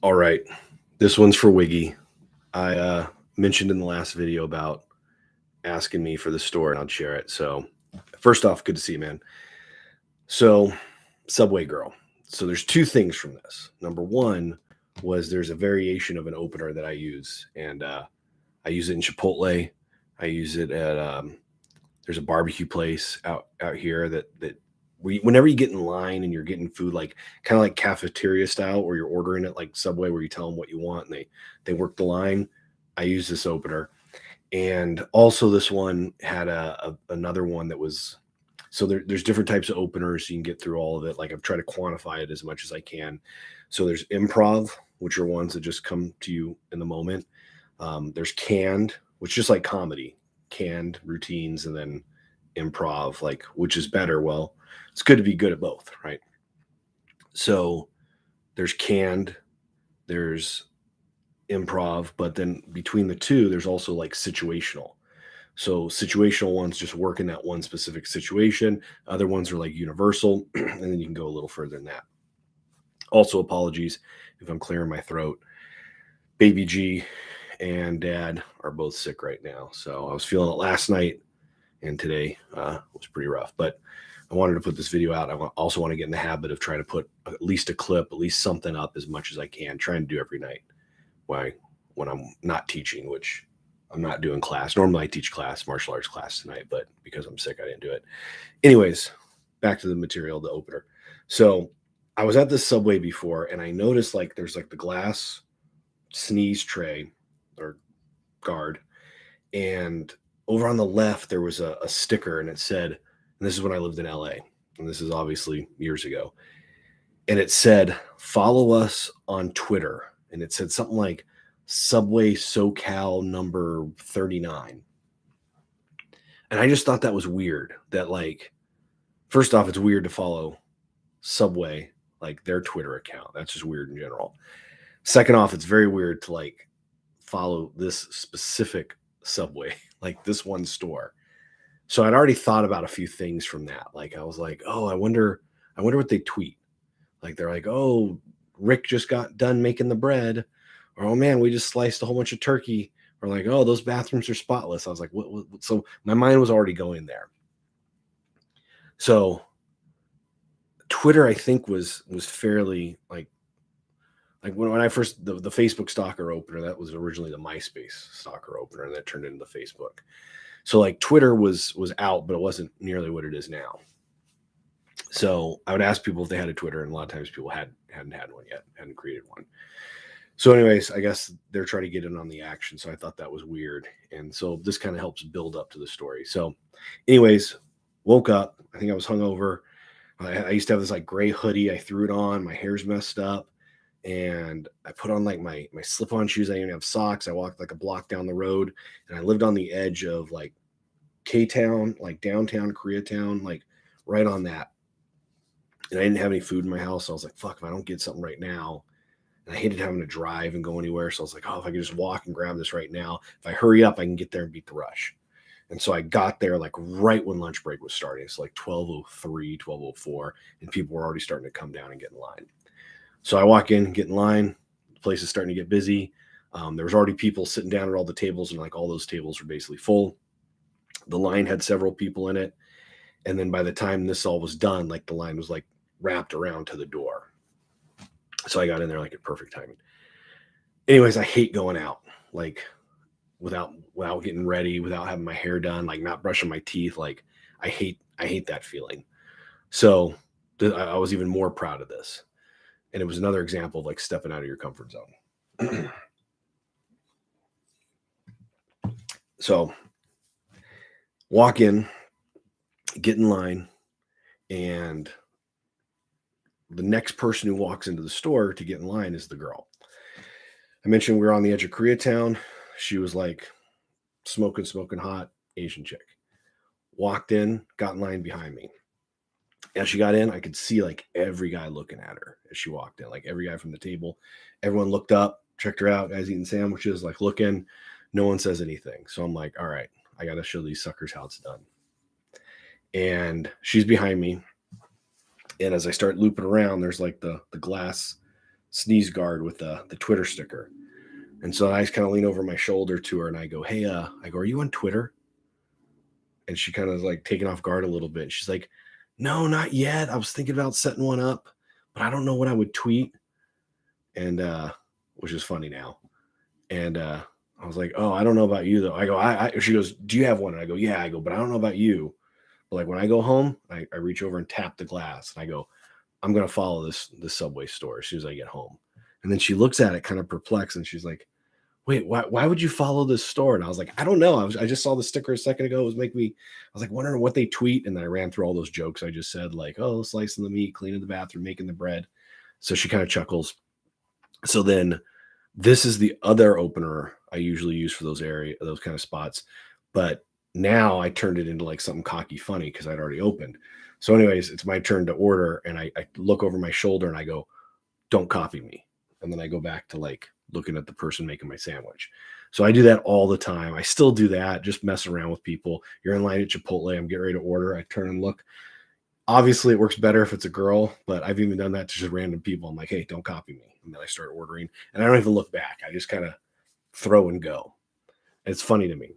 All right. This one's for Wiggy. I mentioned in the last video about asking me for the store and I'll share it. So, first off, good to see you, man. So, Subway Girl. So, there's two things from this. Number one was there's a variation of an opener that I use, and I use it in Chipotle. I use it at there's a barbecue place out here that whenever you get in line and you're getting food like kind of like cafeteria style, or you're ordering it like Subway, where you tell them what you want and they work the line. I use this opener, and also this one had another one that was so there's different types of openers. You can get through all of it. Like I've tried to quantify it as much as I can. So there's improv, which are ones that just come to you in the moment. There's canned, which is just like comedy, canned routines, and then improv, like which is better. Well, it's good to be good at both, right? So there's canned, there's improv, but then between the two, there's also like situational. So situational ones just work in that one specific situation. Other ones are like universal, and then you can go a little further than that. Also, apologies if I'm clearing my throat. Baby G and Dad are both sick right now, so I was feeling it last night, and today was pretty rough. But I wanted to put this video out. I also want to get in the habit of trying to put at least a clip, at least something up as much as I can. Trying to do every night. Why? When I'm not teaching, which I'm not doing class. Normally I teach class, martial arts class tonight, but because I'm sick, I didn't do it. Anyways, back to the material, the opener. So I was at this Subway before, and I noticed like there's like the glass sneeze tray or guard, and over on the left there was a sticker, and it said, and this is when I lived in LA, and this is obviously years ago, and it said, follow us on Twitter, and it said something like Subway SoCal number 39. And I just thought that was weird. That, like, first off, it's weird to follow Subway, like their Twitter account. That's just weird in general. Second off, it's very weird to like follow this specific Subway, like this one store. So I'd already thought about a few things from that. Like I was like, oh, I wonder what they tweet. Like they're like, oh, Rick just got done making the bread, or oh man, we just sliced a whole bunch of turkey, or like, oh, those bathrooms are spotless. I was like, what? So my mind was already going there. So Twitter, I think, was fairly like when I first the Facebook stalker opener, that was originally the MySpace stalker opener, and that turned into Facebook. So like Twitter was out, but it wasn't nearly what it is now. So I would ask people if they had a Twitter, and a lot of times people hadn't had one yet, hadn't created one. So, anyways, I guess they're trying to get in on the action. So I thought that was weird, and so this kind of helps build up to the story. So, anyways, woke up. I think I was hungover. I used to have this like gray hoodie. I threw it on. My hair's messed up, and I put on like my slip-on shoes. I didn't have socks. I walked like a block down the road, and I lived on the edge of like K-Town, like downtown Koreatown, like right on that. And I didn't have any food in my house. So I was like, fuck, if I don't get something right now. And I hated having to drive and go anywhere. So I was like, oh, if I could just walk and grab this right now, if I hurry up, I can get there and beat the rush. And so I got there like right when lunch break was starting. It's like 12:03, 12:04, and people were already starting to come down and get in line. So I walk in, get in line. The place is starting to get busy. There was already people sitting down at all the tables, and like all those tables were basically full. The line had several people in it. And then by the time this all was done, like the line was like wrapped around to the door. So I got in there like at perfect timing. Anyways, I hate going out like without getting ready, without having my hair done, like not brushing my teeth. Like I hate that feeling. So I was even more proud of this. And it was another example of like stepping out of your comfort zone. So walk in, get in line, and the next person who walks into the store to get in line is the girl. I mentioned we were on the edge of Koreatown. She was like smoking hot Asian chick. Walked in, got in line behind me. As she got in, I could see like every guy looking at her as she walked in, like every guy from the table. Everyone looked up, checked her out, guys eating sandwiches, like looking. No one says anything. So I'm like, all right, I got to show these suckers how it's done. And she's behind me. And as I start looping around, there's like the glass sneeze guard with the Twitter sticker. And so I just kind of lean over my shoulder to her and I go, hey, I go, are you on Twitter? And she kind of like taken off guard a little bit. She's like, no, not yet. I was thinking about setting one up, but I don't know what I would tweet. And which is funny now. And I was like, oh, I don't know about you though. I go, she goes, do you have one? And I go, yeah. I go, but I don't know about you. But like when I go home, I reach over and tap the glass and I go, I'm gonna follow this Subway store as soon as I get home. And then she looks at it kind of perplexed and she's like, wait, why would you follow this store? And I was like, I don't know. I just saw the sticker a second ago. It was making me, I was like, wondering what they tweet. And then I ran through all those jokes I just said, like, oh, slicing the meat, cleaning the bathroom, making the bread. So she kind of chuckles. So then this is the other opener I usually use for those kind of spots. But now I turned it into like something cocky funny because I'd already opened. So, anyways, it's my turn to order, and I look over my shoulder and I go, don't copy me. And then I go back to like looking at the person making my sandwich. So I do that all the time. I still do that, just mess around with people. You're in line at Chipotle, I'm getting ready to order. I turn and look. Obviously, it works better if it's a girl, but I've even done that to just random people. I'm like, hey, don't copy me. And then I start ordering, and I don't even look back. I just kind of throw and go. It's funny to me.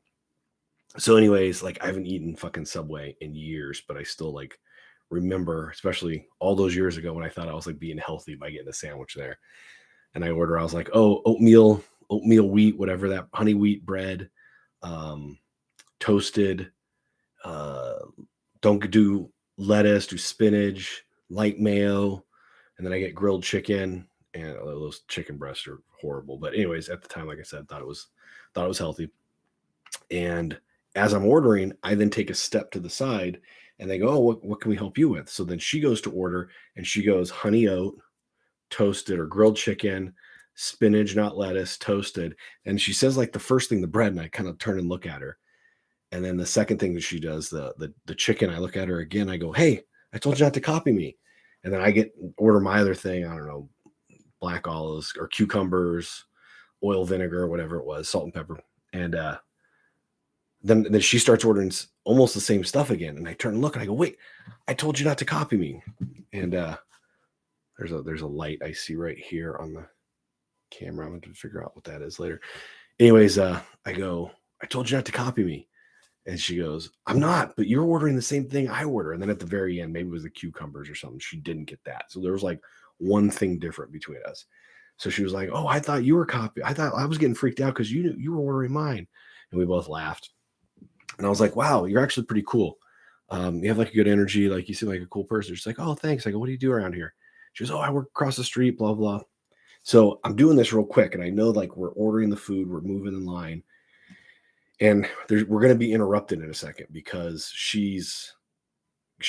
So, anyways, like I haven't eaten fucking Subway in years, but I still like remember, especially all those years ago when I thought I was like being healthy by getting a sandwich there. And I was like, oh, oatmeal wheat, whatever that honey wheat bread, toasted. Don't do lettuce, do spinach, light mayo, and then I get grilled chicken. And those chicken breasts are horrible. But anyways, at the time, like I said, thought it was healthy. And as I'm ordering, I then take a step to the side and they go, oh, what can we help you with? So then she goes to order and she goes honey oat, toasted or grilled chicken, spinach, not lettuce, toasted. And she says like the first thing, the bread, and I kind of turn and look at her. And then the second thing that she does, the chicken, I look at her again, I go, hey, I told you not to copy me. And then I order my other thing, I don't know, black olives or cucumbers, oil, vinegar, whatever it was, salt and pepper. And then she starts ordering almost the same stuff again. And I turn and look and I go, wait, I told you not to copy me. And there's a light I see right here on the camera. I'm going to figure out what that is later. Anyways, I go, I told you not to copy me. And she goes, I'm not, but you're ordering the same thing I order. And then at the very end, maybe it was the cucumbers or something. She didn't get that. So there was like one thing different between us. So she was like, oh, I thought you were copying. I thought I was getting freaked out because you were ordering mine. And we both laughed. And I was like, wow, you're actually pretty cool. You have like a good energy. Like you seem like a cool person. She's like, oh, thanks. I go, what do you do around here? She goes, oh, I work across the street, blah, blah. So I'm doing this real quick. And I know like we're ordering the food. We're moving in line. And we're going to be interrupted in a second because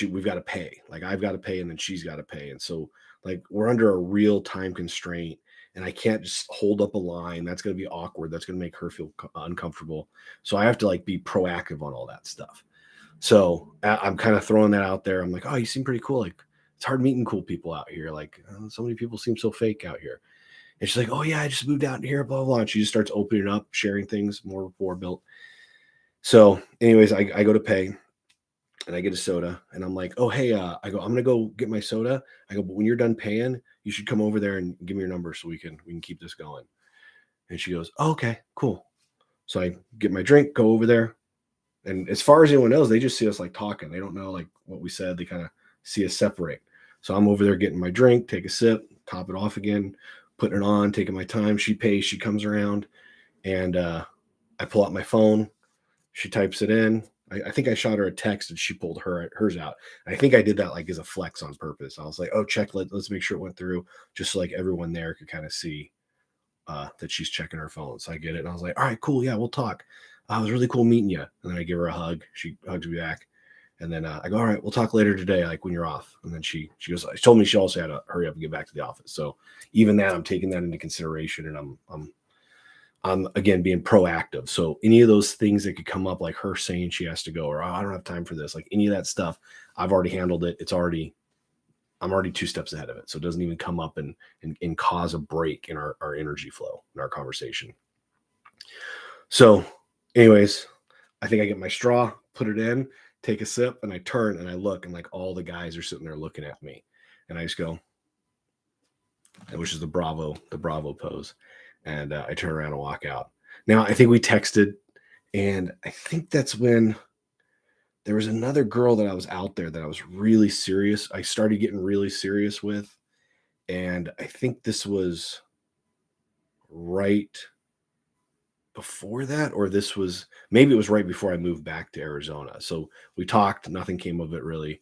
we've got to pay. Like I've got to pay and then she's got to pay. And so like we're under a real time constraint and I can't just hold up a line. That's going to be awkward. That's going to make her feel uncomfortable. So I have to like be proactive on all that stuff. So I'm kind of throwing that out there. I'm like, oh, you seem pretty cool. Like it's hard meeting cool people out here. Like so many people seem so fake out here. And she's like, oh yeah, I just moved out here, blah, blah. And she just starts opening up, sharing things, more rapport built. So anyways, I go to pay and I get a soda and I'm like, oh, hey, I go, I'm going to go get my soda. I go, but when you're done paying, you should come over there and give me your number so we can keep this going. And she goes, oh, okay, cool. So I get my drink, go over there. And as far as anyone knows, they just see us like talking. They don't know like what we said. They kind of see us separate. So I'm over there getting my drink, take a sip, top it off again, putting it on, taking my time. She pays, she comes around and I pull out my phone. She types it in. I think I shot her a text and she pulled hers out. I think I did that like as a flex on purpose. I was like, oh, let's make sure it went through just so like everyone there could kind of see that she's checking her phone. So I get it. And I was like, all right, cool. Yeah, we'll talk. It was really cool meeting you. And then I give her a hug. She hugs me back. And then I go, all right, we'll talk later today, like when you're off. And then she goes, she told me she also had to hurry up and get back to the office. So even that, I'm taking that into consideration and I'm again being proactive. So any of those things that could come up, like her saying she has to go, or oh, I don't have time for this, like any of that stuff, I've already handled it. I'm already 2 steps ahead of it. So it doesn't even come up and cause a break in our energy flow in our conversation. So anyways, I think I get my straw, put it in, take a sip, and I turn and I look and like all the guys are sitting there looking at me. And I just go, which is the Bravo pose. And I turn around and walk out. Now, I think we texted, and I think that's when there was another girl that I was out there that I was really serious. I started getting really serious with. And I think this was right before that, or this was maybe it was right before I moved back to Arizona. So we talked, nothing came of it really.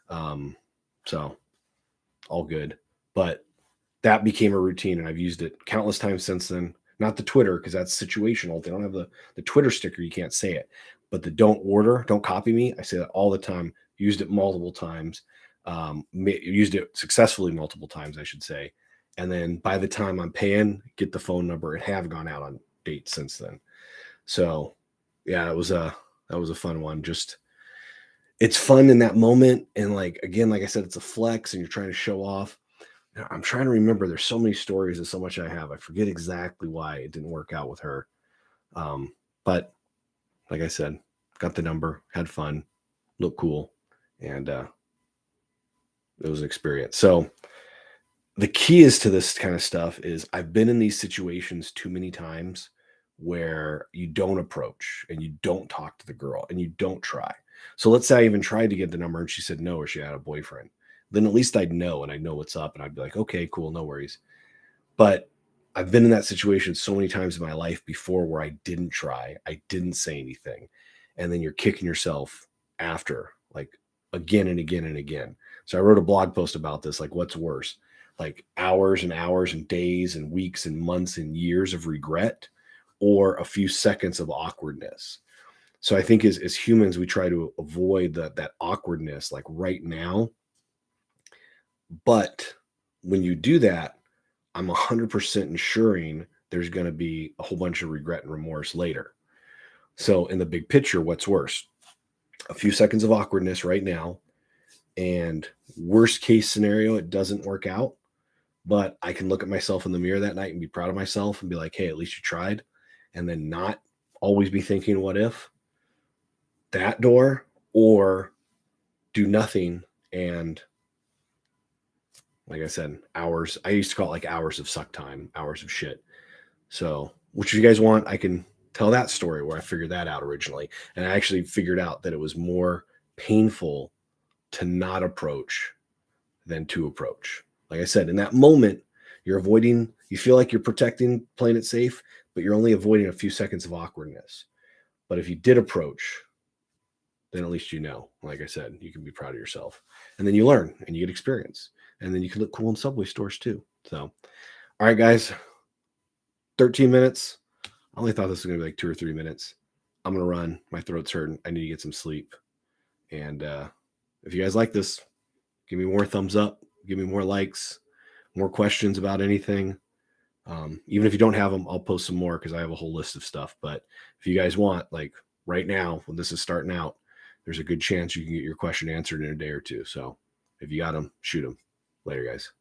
So all good. But that became a routine, and I've used it countless times since then. Not the Twitter, because that's situational. They don't have the Twitter sticker, you can't say it. But the don't copy me. I say that all the time. Used it multiple times. Used it successfully multiple times, I should say. And then by the time I'm paying, get the phone number and have gone out on dates since then. So yeah, that was a fun one. Just it's fun in that moment. And like again, like I said, it's a flex and you're trying to show off. I'm trying to remember. There's so many stories and so much I have. I forget exactly why it didn't work out with her. But like I said, got the number, had fun, looked cool, and it was an experience. So the key is to this kind of stuff is I've been in these situations too many times where you don't approach and you don't talk to the girl and you don't try. So let's say I even tried to get the number and she said no, or she had a boyfriend. Then at least I'd know and I'd know what's up and I'd be like, okay, cool, no worries. But I've been in that situation so many times in my life before where I didn't try, I didn't say anything. And then you're kicking yourself after, like again and again and again. So I wrote a blog post about this, like what's worse, like hours and hours and days and weeks and months and years of regret, or a few seconds of awkwardness. So I think as humans, we try to avoid that awkwardness, like right now. But when you do that, I'm 100% ensuring there's going to be a whole bunch of regret and remorse later. So in the big picture, what's worse? A few seconds of awkwardness right now, and worst case scenario, it doesn't work out, but I can look at myself in the mirror that night and be proud of myself and be like, hey, at least you tried, and then not always be thinking, what if? That door, or do nothing and like I said, hours. I used to call it like hours of suck time, hours of shit. So, which if you guys want, I can tell that story where I figured that out originally. And I actually figured out that it was more painful to not approach than to approach. Like I said, in that moment, you're avoiding, you feel like you're protecting, playing it safe, but you're only avoiding a few seconds of awkwardness. But if you did approach, then at least you know, like I said, you can be proud of yourself. And then you learn and you get experience. And then you can look cool in Subway stores too. So, all right, guys, 13 minutes. I only thought this was going to be like 2 or 3 minutes. I'm going to run. My throat's hurting. I need to get some sleep. And if you guys like this, give me more thumbs up. Give me more likes, more questions about anything. Even if you don't have them, I'll post some more because I have a whole list of stuff. But if you guys want, like right now, when this is starting out, there's a good chance you can get your question answered in a day or two. So if you got them, shoot them. Later, guys.